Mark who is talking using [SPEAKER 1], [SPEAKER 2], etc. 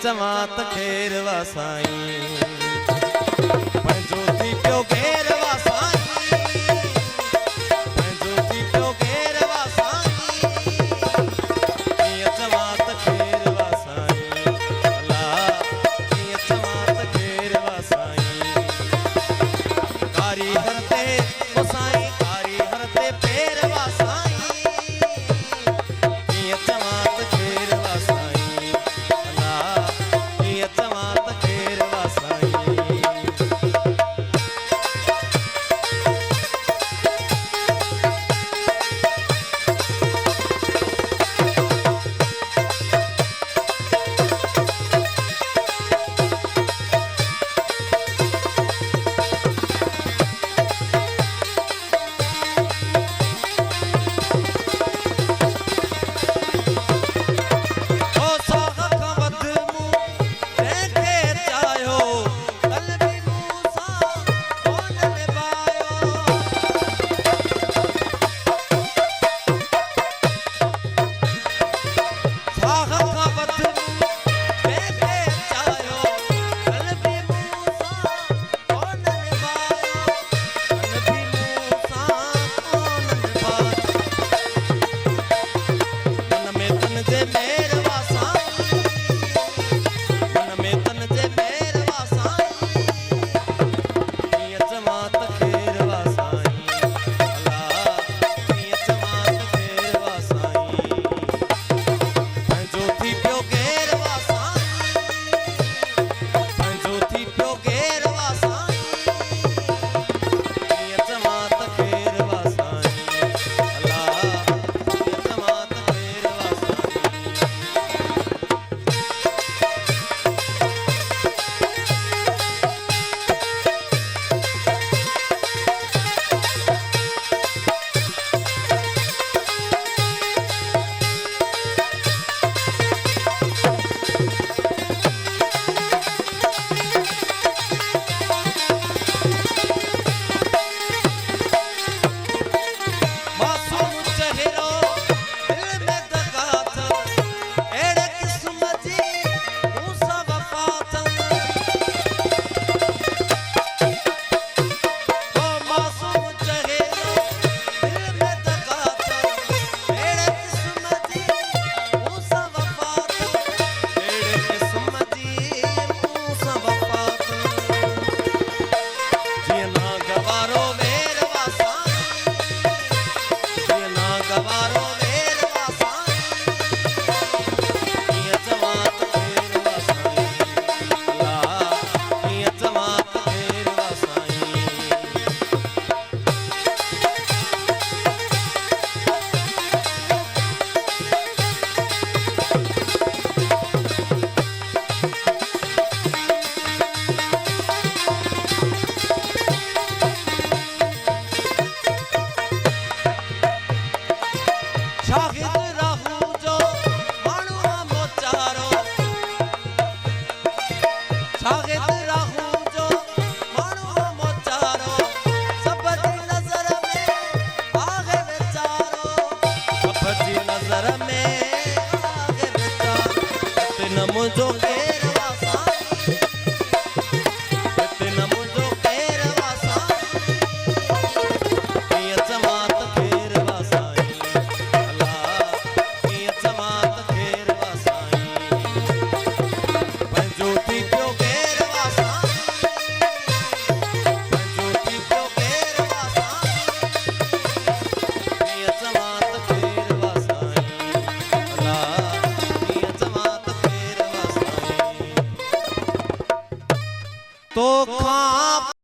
[SPEAKER 1] चवात खेर वासाई पंजोती प्यो घेर वासाई पंजोती प्यो घेर वासाई चवात खेर वासाई अला चवात खेर वासाई कारी हरते वासाई कारी हरते पेर वासाई चवात खेर वासाई अला चवात खेर वासाई मुझो घेर वासाई इतना मुझो घेर वासाई ये चमात घेर वासाई अला ये चमात घेर वासाई पंजोती क्यों घेर वासाई पंजोती क्यों घेर वासाई ये चमात घेर वासाई अला ये चमात तो खा